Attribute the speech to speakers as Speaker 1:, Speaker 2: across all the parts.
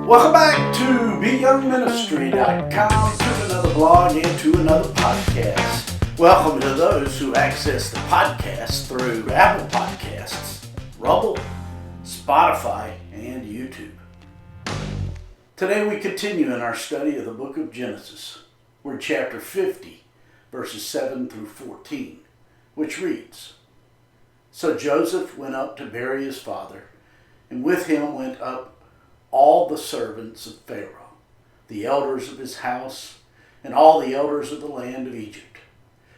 Speaker 1: Welcome back to BYoungMinistry.com, to another blog and to another podcast. Welcome to those who access the podcast through Apple Podcasts, Rumble, Spotify, and YouTube. Today we continue in our study of the book of Genesis. We're in chapter 50, verses 7 through 14, which reads, "So Joseph went up to bury his father, and with him went up all the servants of Pharaoh, the elders of his house, and all the elders of the land of Egypt,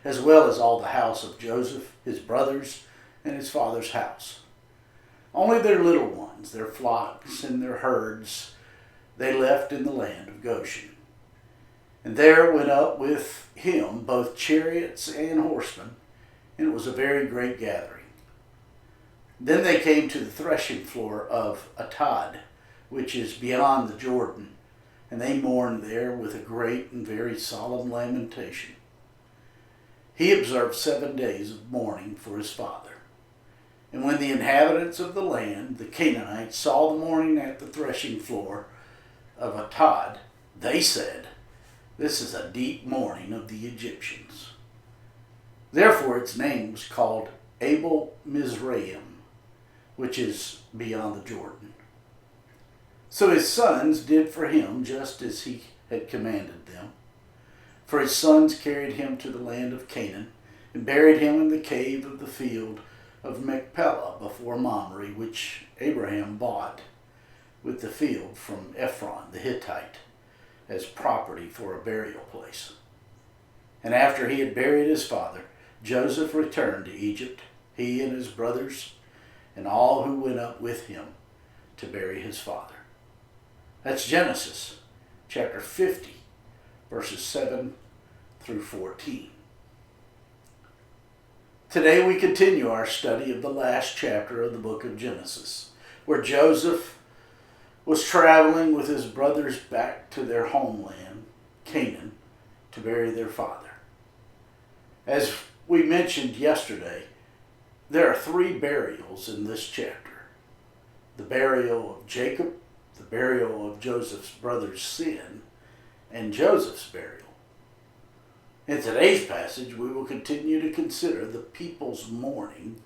Speaker 1: as well as all the house of Joseph, his brothers, and his father's house. Only their little ones, their flocks and their herds, they left in the land of Goshen. And there went up with him both chariots and horsemen, and it was a very great gathering. Then they came to the threshing floor of Atad, which is beyond the Jordan, and they mourned there with a great and very solemn lamentation. He observed 7 days of mourning for his father. And when the inhabitants of the land, the Canaanites, saw the mourning at the threshing floor of Atad, they said, 'This is a deep mourning of the Egyptians.' Therefore its name was called Abel Mizraim, which is beyond the Jordan. So his sons did for him just as he had commanded them. For his sons carried him to the land of Canaan, and buried him in the cave of the field of Machpelah before Mamre, which Abraham bought with the field from Ephron the Hittite, as property for a burial place. And after he had buried his father, Joseph returned to Egypt, he and his brothers, and all who went up with him to bury his father." That's Genesis chapter 50, verses 7 through 14. Today we continue our study of the last chapter of the book of Genesis, where Joseph was traveling with his brothers back to their homeland, Canaan, to bury their father. As we mentioned yesterday, there are 3 burials in this chapter: the burial of Jacob, the burial of Joseph's brother's sin, and Joseph's burial. In today's passage, we will continue to consider the people's mourning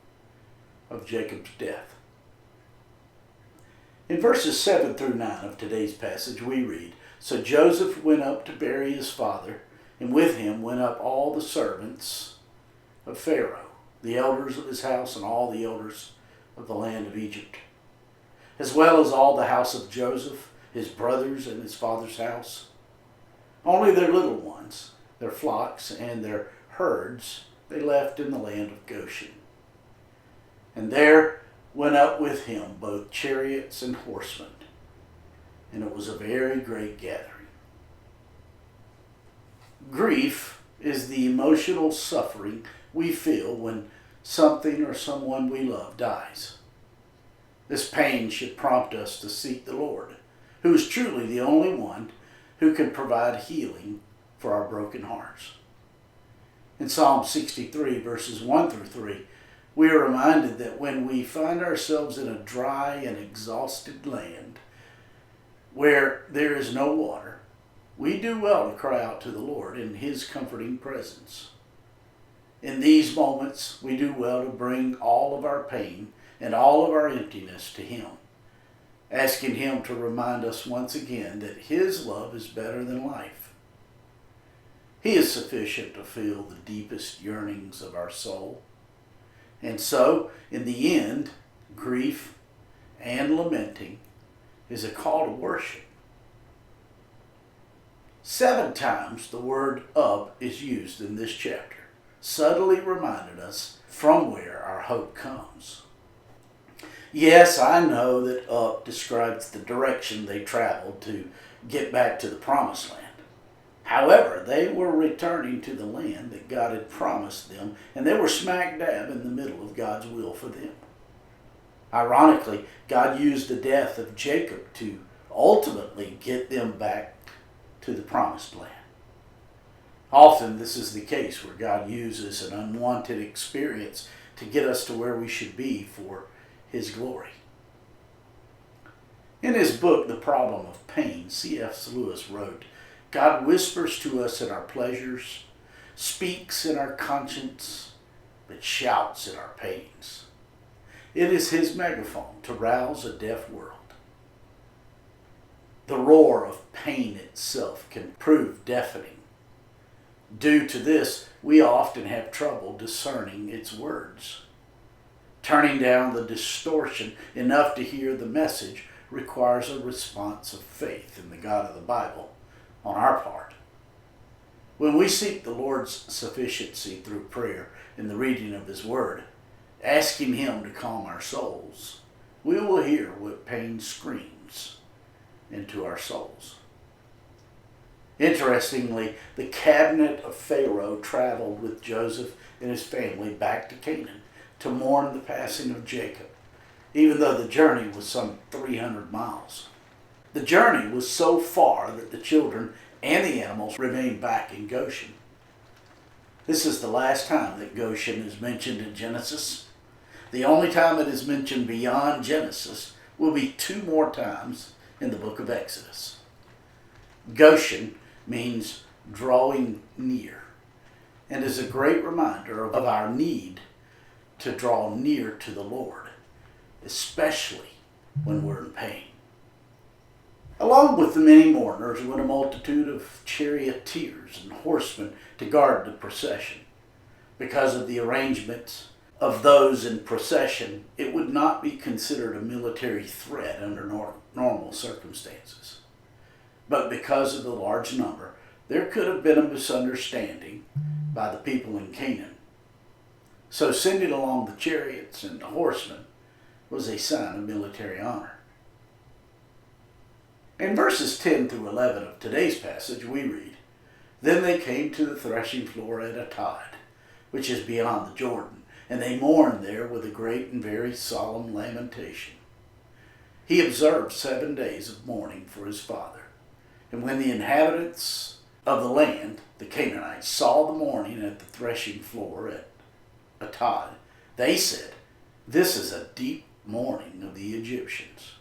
Speaker 1: of Jacob's death. In verses 7 through 9 of today's passage, we read, "So Joseph went up to bury his father, and with him went up all the servants of Pharaoh, the elders of his house, and all the elders of the land of Egypt, as well as all the house of Joseph, his brothers, and his father's house. Only their little ones, their flocks and their herds, they left in the land of Goshen. And there went up with him both chariots and horsemen, and it was a very great gathering." Grief is the emotional suffering we feel when something or someone we love dies. This pain should prompt us to seek the Lord, who is truly the only one who can provide healing for our broken hearts. In Psalm 63, verses 1 through 3, we are reminded that when we find ourselves in a dry and exhausted land where there is no water, we do well to cry out to the Lord in His comforting presence. In these moments, we do well to bring all of our pain and all of our emptiness to Him, asking Him to remind us once again that His love is better than life. He is sufficient to fill the deepest yearnings of our soul. And so, in the end, grief and lamenting is a call to worship. 7 times the word "up" is used in this chapter, subtly reminding us from where our hope comes. Yes, I know that "up" describes the direction they traveled to get back to the promised land. However, they were returning to the land that God had promised them, and they were smack dab in the middle of God's will for them. Ironically, God used the death of Jacob to ultimately get them back to the promised land. Often this is the case where God uses an unwanted experience to get us to where we should be for His glory. In his book, The Problem of Pain, C.S. Lewis wrote, God whispers to us in our pleasures, speaks in our conscience, but shouts in our pains. It is his megaphone to rouse a deaf world. The roar of pain itself can prove deafening. Due to this, we often have trouble discerning its words. Turning down the distortion enough to hear the message requires a response of faith in the God of the Bible on our part. When we seek the Lord's sufficiency through prayer and the reading of his word, asking him to calm our souls, we will hear what pain screams into our souls. Interestingly, the cabinet of Pharaoh traveled with Joseph and his family back to Canaan to mourn the passing of Jacob, even though the journey was some 300 miles. The journey was so far that the children and the animals remained back in Goshen. This is the last time that Goshen is mentioned in Genesis. The only time it is mentioned beyond Genesis will be 2 more times in the book of Exodus. Goshen means drawing near, and is a great reminder of our need to draw near to the Lord, especially when we're in pain. Along with the many mourners went a multitude of charioteers and horsemen to guard the procession. Because of the arrangements of those in procession, it would not be considered a military threat under normal circumstances. But because of the large number, there could have been a misunderstanding by the people in Canaan. So sending along the chariots and the horsemen was a sign of military honor. In verses 10 through 11 of today's passage, we read, Then they came to the threshing floor at Atad, which is beyond the Jordan, and they mourned there with a great and very solemn lamentation. He observed 7 days of mourning for his father. And when the inhabitants of the land, the Canaanites, saw the mourning at the threshing floor at Atad, they said, This is a deep mourning of the Egyptians.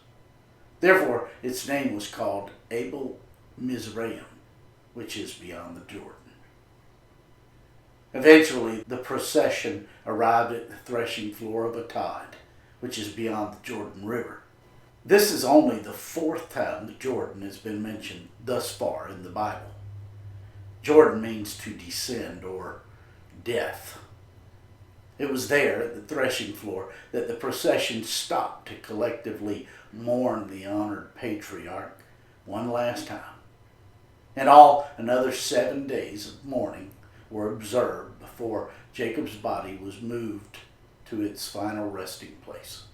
Speaker 1: Therefore, its name was called Abel Mizraim, which is beyond the Jordan. Eventually, the procession arrived at the threshing floor of Atad, which is beyond the Jordan River. This is only the 4th time the Jordan has been mentioned thus far in the Bible. Jordan means to descend or death. It was there at the threshing floor that the procession stopped to collectively mourn the honored patriarch one last time. And another 7 days of mourning were observed before Jacob's body was moved to its final resting place.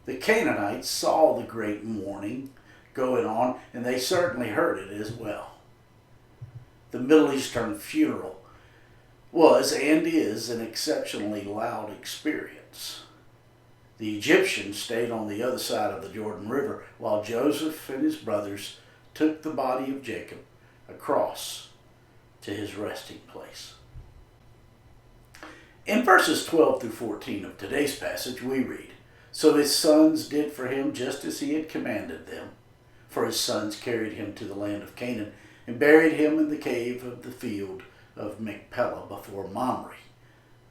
Speaker 1: The Canaanites saw the great mourning going on, and they certainly heard it as well. The Middle Eastern funeral was and is an exceptionally loud experience. The Egyptians stayed on the other side of the Jordan River, while Joseph and his brothers took the body of Jacob across to his resting place. In verses 12 through 14 of today's passage, we read, So his sons did for him just as he had commanded them. For his sons carried him to the land of Canaan and buried him in the cave of the field of Machpelah before Mamre,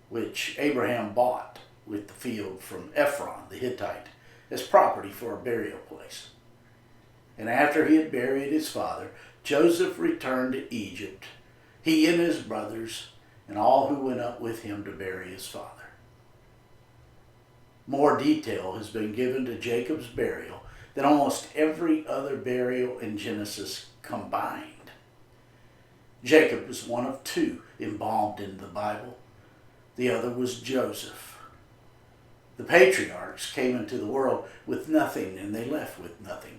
Speaker 1: which Abraham bought with the field from Ephron the Hittite as property for a burial place. And after he had buried his father, Joseph returned to Egypt, he and his brothers, and all who went up with him to bury his father. More detail has been given to Jacob's burial than almost every other burial in Genesis combined. Jacob was one of 2 embalmed in the Bible. The other was Joseph. The patriarchs came into the world with nothing, and they left with nothing.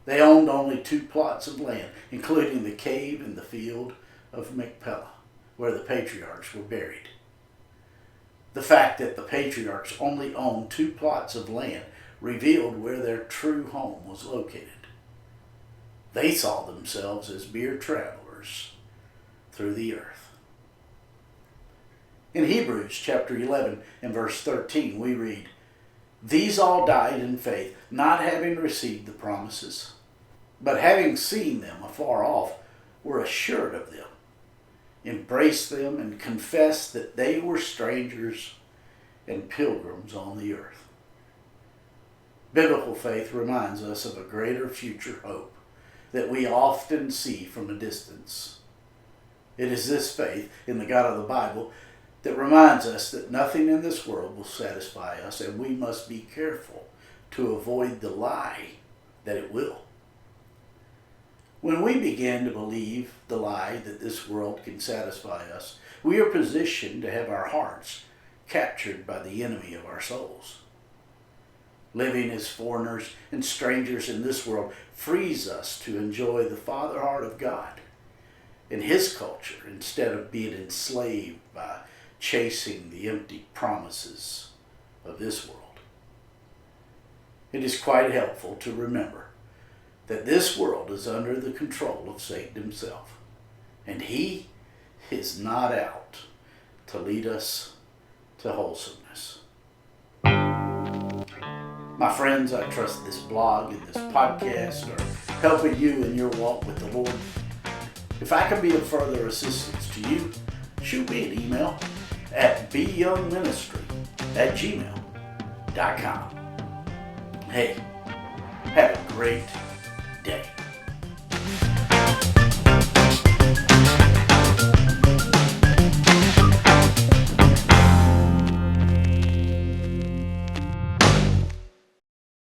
Speaker 1: They owned only 2 plots of land, including the cave and the field of Machpelah, where the patriarchs were buried. The fact that the patriarchs only owned 2 plots of land revealed where their true home was located. They saw themselves as mere travelers through the earth. In Hebrews chapter 11 and verse 13 we read, These all died in faith, not having received the promises, but having seen them afar off, were assured of them, embraced them, and confessed that they were strangers and pilgrims on the earth. Biblical faith reminds us of a greater future hope that we often see from a distance. It is this faith in the God of the Bible that reminds us that nothing in this world will satisfy us, and we must be careful to avoid the lie that it will. When we begin to believe the lie that this world can satisfy us, we are positioned to have our hearts captured by the enemy of our souls. Living as foreigners and strangers in this world frees us to enjoy the Father heart of God in His culture instead of being enslaved by chasing the empty promises of this world. It is quite helpful to remember that this world is under the control of Satan himself, and he is not out to lead us to wholesomeness. My friends, I trust this blog and this podcast are helping you in your walk with the Lord. If I can be of further assistance to you, shoot me an email at BYoungMinistry@gmail.com. Hey, have a great day.